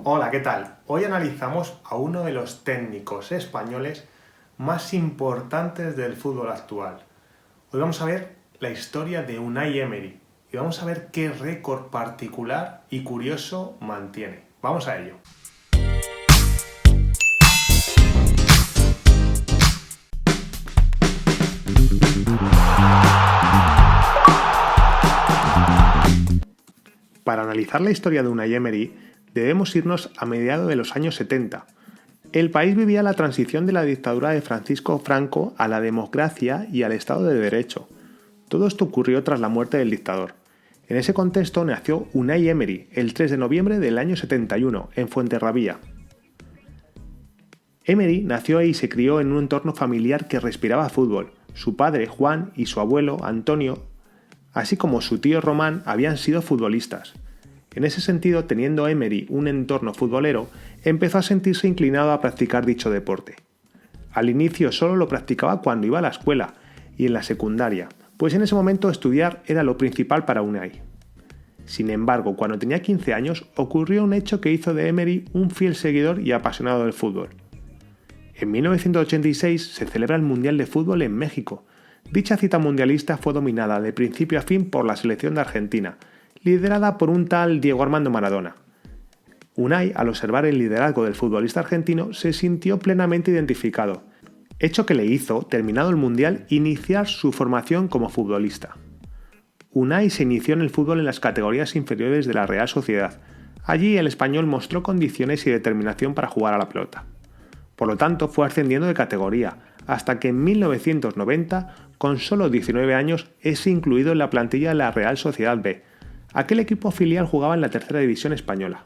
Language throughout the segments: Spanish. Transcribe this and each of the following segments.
Hola, ¿qué tal? Hoy analizamos a uno de los técnicos españoles más importantes del fútbol actual. Hoy vamos a ver la historia de Unai Emery y vamos a ver qué récord particular y curioso mantiene. Vamos a ello. Para analizar la historia de Unai Emery, debemos irnos a mediados de los años 70. El país vivía la transición de la dictadura de Francisco Franco a la democracia y al Estado de Derecho. Todo esto ocurrió tras la muerte del dictador. En ese contexto nació Unai Emery el 3 de noviembre del año 71, en Fuenterrabía. Emery nació y se crió en un entorno familiar que respiraba fútbol. Su padre, Juan, y su abuelo, Antonio, así como su tío Román, habían sido futbolistas. En ese sentido, teniendo Emery un entorno futbolero, empezó a sentirse inclinado a practicar dicho deporte. Al inicio solo lo practicaba cuando iba a la escuela y en la secundaria, pues en ese momento estudiar era lo principal para Unai. Sin embargo, cuando tenía 15 años, ocurrió un hecho que hizo de Emery un fiel seguidor y apasionado del fútbol. En 1986 se celebra el Mundial de Fútbol en México. Dicha cita mundialista fue dominada de principio a fin por la selección de Argentina, liderada por un tal Diego Armando Maradona. Unai, al observar el liderazgo del futbolista argentino, se sintió plenamente identificado, hecho que le hizo, terminado el Mundial, iniciar su formación como futbolista. Unai se inició en el fútbol en las categorías inferiores de la Real Sociedad. Allí el español mostró condiciones y determinación para jugar a la pelota. Por lo tanto, fue ascendiendo de categoría, hasta que en 1990, con solo 19 años, es incluido en la plantilla de la Real Sociedad B. Aquel equipo filial jugaba en la tercera división española.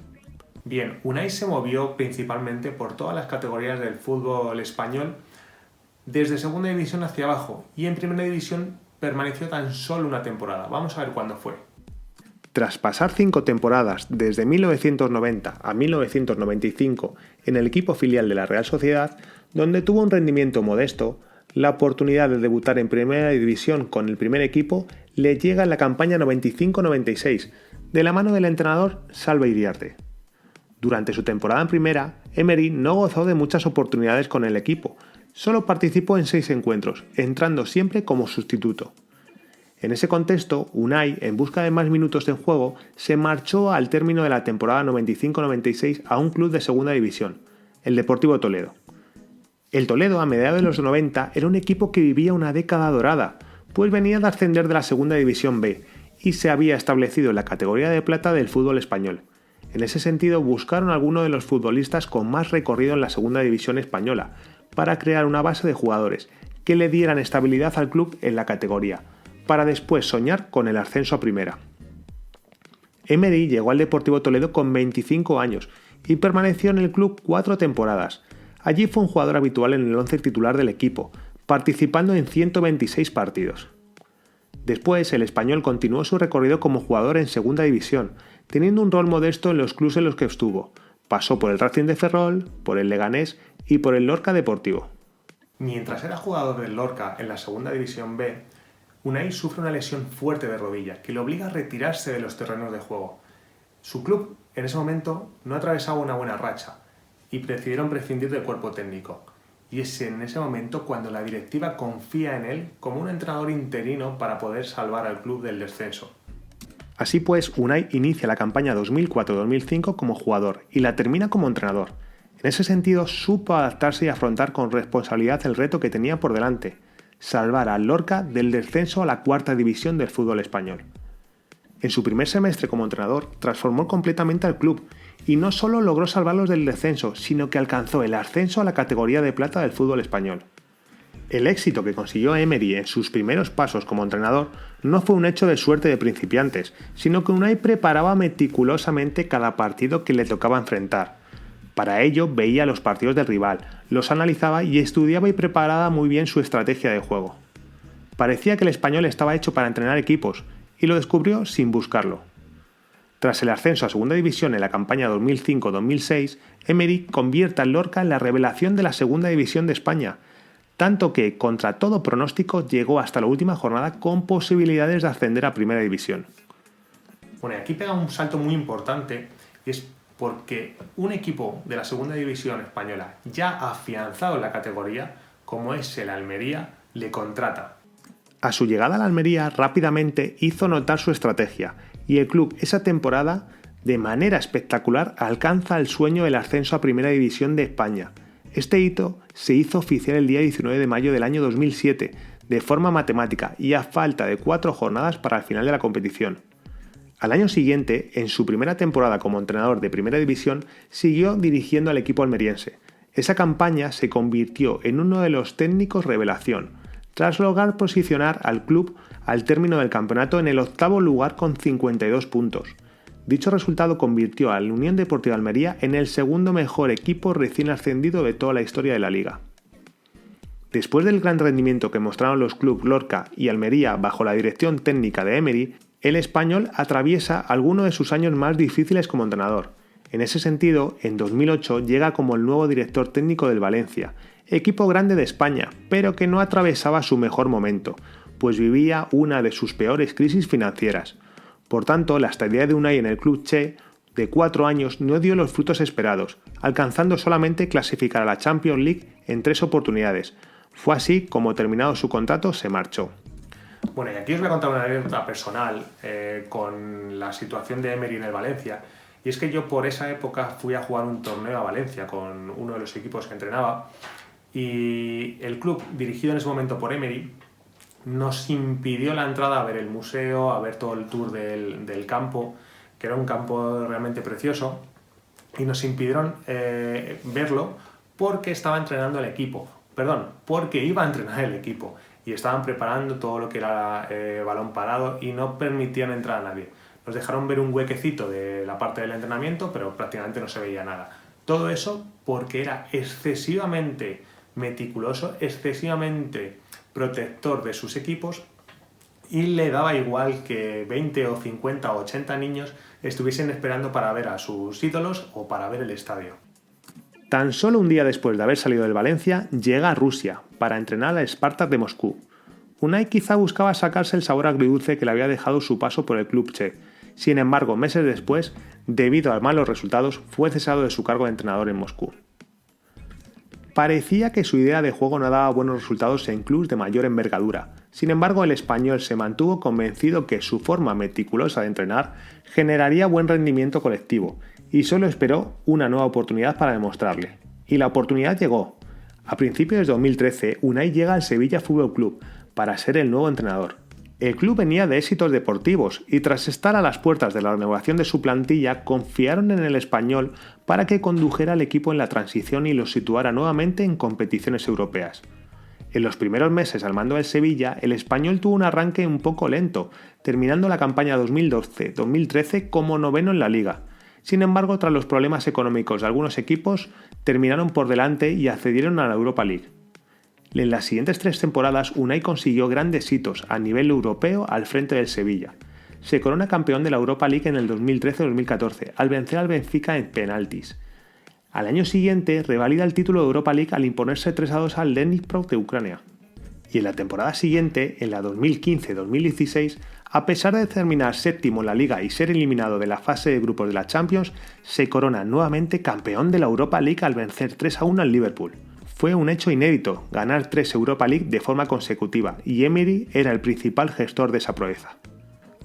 Bien, Unai se movió principalmente por todas las categorías del fútbol español, desde segunda división hacia abajo, y en primera división permaneció tan solo una temporada. Vamos a ver cuándo fue. Tras pasar 5 temporadas, desde 1990 a 1995, en el equipo filial de la Real Sociedad, donde tuvo un rendimiento modesto, la oportunidad de debutar en primera división con el primer equipo le llega en la campaña 95-96, de la mano del entrenador Salva Iriarte. Durante su temporada en primera, Emery no gozó de muchas oportunidades con el equipo, solo participó en 6 encuentros, entrando siempre como sustituto. En ese contexto, Unai, en busca de más minutos de juego, se marchó al término de la temporada 95-96 a un club de segunda división, el Deportivo Toledo. El Toledo, a mediados de los 90, era un equipo que vivía una década dorada, pues venía de ascender de la segunda división B y se había establecido en la categoría de plata del fútbol español. En ese sentido, buscaron a alguno de los futbolistas con más recorrido en la segunda división española, para crear una base de jugadores que le dieran estabilidad al club en la categoría, para después soñar con el ascenso a primera. Emery llegó al Deportivo Toledo con 25 años y permaneció en el club 4 temporadas. Allí fue un jugador habitual en el once titular del equipo, participando en 126 partidos. Después, el español continuó su recorrido como jugador en segunda división, teniendo un rol modesto en los clubes en los que estuvo. Pasó por el Racing de Ferrol, por el Leganés y por el Lorca Deportivo. Mientras era jugador del Lorca en la segunda división B, Unai sufre una lesión fuerte de rodilla que le obliga a retirarse de los terrenos de juego. Su club en ese momento no atravesaba una buena racha y decidieron prescindir del cuerpo técnico. Y es en ese momento cuando la directiva confía en él como un entrenador interino para poder salvar al club del descenso. Así pues, Unai inicia la campaña 2004-2005 como jugador y la termina como entrenador. En ese sentido, supo adaptarse y afrontar con responsabilidad el reto que tenía por delante: salvar al Lorca del descenso a la cuarta división del fútbol español. En su primer semestre como entrenador, transformó completamente al club y no solo logró salvarlos del descenso, sino que alcanzó el ascenso a la categoría de plata del fútbol español. El éxito que consiguió Emery en sus primeros pasos como entrenador no fue un hecho de suerte de principiantes, sino que Unai preparaba meticulosamente cada partido que le tocaba enfrentar. Para ello veía los partidos del rival, los analizaba y estudiaba y preparaba muy bien su estrategia de juego. Parecía que el español estaba hecho para entrenar equipos, y lo descubrió sin buscarlo. Tras el ascenso a segunda división en la campaña 2005-2006, Emery convierte al Lorca en la revelación de la segunda división de España, tanto que, contra todo pronóstico, llegó hasta la última jornada con posibilidades de ascender a primera división. Bueno, y aquí pega un salto muy importante, y es porque un equipo de la segunda división española ya afianzado en la categoría, como es el Almería, le contrata. A su llegada a la Almería rápidamente hizo notar su estrategia y el club esa temporada, de manera espectacular, alcanza el sueño del ascenso a Primera División de España. Este hito se hizo oficial el día 19 de mayo del año 2007, de forma matemática y a falta de 4 jornadas para el final de la competición. Al año siguiente, en su primera temporada como entrenador de Primera División, siguió dirigiendo al equipo almeriense. Esa campaña se convirtió en uno de los técnicos revelación, tras lograr posicionar al club al término del campeonato en el 8º lugar con 52 puntos. Dicho resultado convirtió a la Unión Deportiva Almería en el segundo mejor equipo recién ascendido de toda la historia de la liga. Después del gran rendimiento que mostraron los clubes Lorca y Almería bajo la dirección técnica de Emery, el español atraviesa algunos de sus años más difíciles como entrenador. En ese sentido, en 2008 llega como el nuevo director técnico del Valencia, equipo grande de España, pero que no atravesaba su mejor momento, pues vivía una de sus peores crisis financieras. Por tanto, la estadía de Unai en el club Che de 4 años no dio los frutos esperados, alcanzando solamente clasificar a la Champions League en 3 oportunidades. Fue así como, terminado su contrato, se marchó. Bueno, y aquí os voy a contar una anécdota personal con la situación de Emery en el Valencia. Y es que yo por esa época fui a jugar un torneo a Valencia con uno de los equipos que entrenaba y el club, dirigido en ese momento por Emery, nos impidió la entrada a ver el museo, a ver todo el tour del campo, que era un campo realmente precioso, y nos impidieron verlo porque estaba entrenando el equipo. Porque iba a entrenar el equipo y estaban preparando todo lo que era balón parado y no permitían entrar a nadie. Nos dejaron ver un huequecito de la parte del entrenamiento, pero prácticamente no se veía nada. Todo eso porque era excesivamente meticuloso, excesivamente protector de sus equipos y le daba igual que 20 o 50 o 80 niños estuviesen esperando para ver a sus ídolos o para ver el estadio. Tan solo un día después de haber salido del Valencia, llega a Rusia para entrenar al Spartak de Moscú. Unai quizá buscaba sacarse el sabor agridulce que le había dejado su paso por el club Che. Sin embargo, meses después, debido a malos resultados, fue cesado de su cargo de entrenador en Moscú. Parecía que su idea de juego no daba buenos resultados en clubes de mayor envergadura. Sin embargo, el español se mantuvo convencido que su forma meticulosa de entrenar generaría buen rendimiento colectivo y solo esperó una nueva oportunidad para demostrarle. Y la oportunidad llegó. A principios de 2013, Unai llega al Sevilla Fútbol Club para ser el nuevo entrenador. El club venía de éxitos deportivos y tras estar a las puertas de la renovación de su plantilla, confiaron en el español para que condujera al equipo en la transición y lo situara nuevamente en competiciones europeas. En los primeros meses al mando del Sevilla, el español tuvo un arranque un poco lento, terminando la campaña 2012-2013 como noveno en la liga. Sin embargo, tras los problemas económicos de algunos equipos, terminaron por delante y accedieron a la Europa League. En las siguientes 3 temporadas, Unai consiguió grandes hitos a nivel europeo al frente del Sevilla. Se corona campeón de la Europa League en el 2013-2014, al vencer al Benfica en penaltis. Al año siguiente, revalida el título de Europa League al imponerse 3-2 al Dnipro de Ucrania. Y en la temporada siguiente, en la 2015-2016, a pesar de terminar séptimo en la Liga y ser eliminado de la fase de grupos de la Champions, se corona nuevamente campeón de la Europa League al vencer 3-1 al Liverpool. Fue un hecho inédito ganar 3 Europa League de forma consecutiva y Emery era el principal gestor de esa proeza.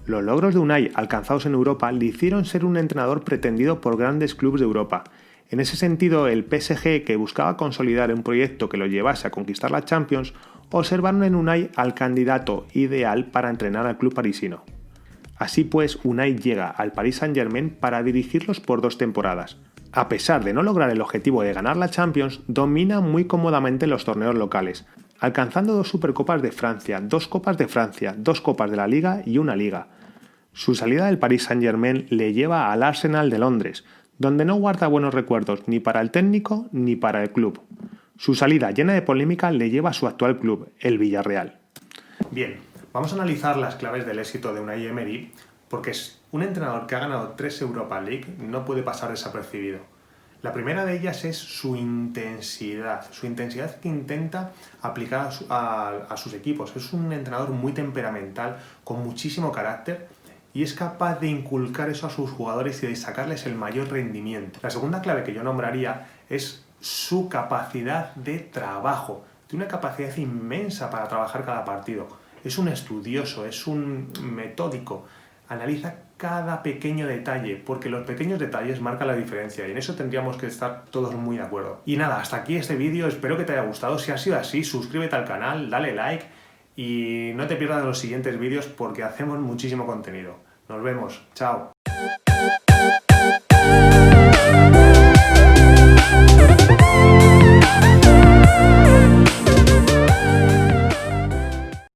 Los logros de Unai alcanzados en Europa le hicieron ser un entrenador pretendido por grandes clubes de Europa. En ese sentido, el PSG, que buscaba consolidar un proyecto que lo llevase a conquistar la Champions, observaron en Unai al candidato ideal para entrenar al club parisino. Así pues, Unai llega al Paris Saint-Germain para dirigirlos por 2 temporadas. A pesar de no lograr el objetivo de ganar la Champions, domina muy cómodamente los torneos locales, alcanzando 2 Supercopas de Francia, 2 Copas de Francia, 2 Copas de la Liga y una Liga. Su salida del Paris Saint-Germain le lleva al Arsenal de Londres, donde no guarda buenos recuerdos ni para el técnico ni para el club. Su salida llena de polémica le lleva a su actual club, el Villarreal. Bien, vamos a analizar las claves del éxito de Unai Emery, porque es un entrenador que ha ganado 3 Europa League, no puede pasar desapercibido. La primera de ellas es su intensidad que intenta aplicar a sus equipos. Es un entrenador muy temperamental, con muchísimo carácter, y es capaz de inculcar eso a sus jugadores y de sacarles el mayor rendimiento. La segunda clave que yo nombraría es su capacidad de trabajo. Tiene una capacidad inmensa para trabajar cada partido. Es un estudioso, es un metódico. Analiza cada pequeño detalle, porque los pequeños detalles marcan la diferencia y en eso tendríamos que estar todos muy de acuerdo. Y nada, hasta aquí este vídeo, espero que te haya gustado. Si ha sido así, suscríbete al canal, dale like y no te pierdas los siguientes vídeos porque hacemos muchísimo contenido. Nos vemos, chao.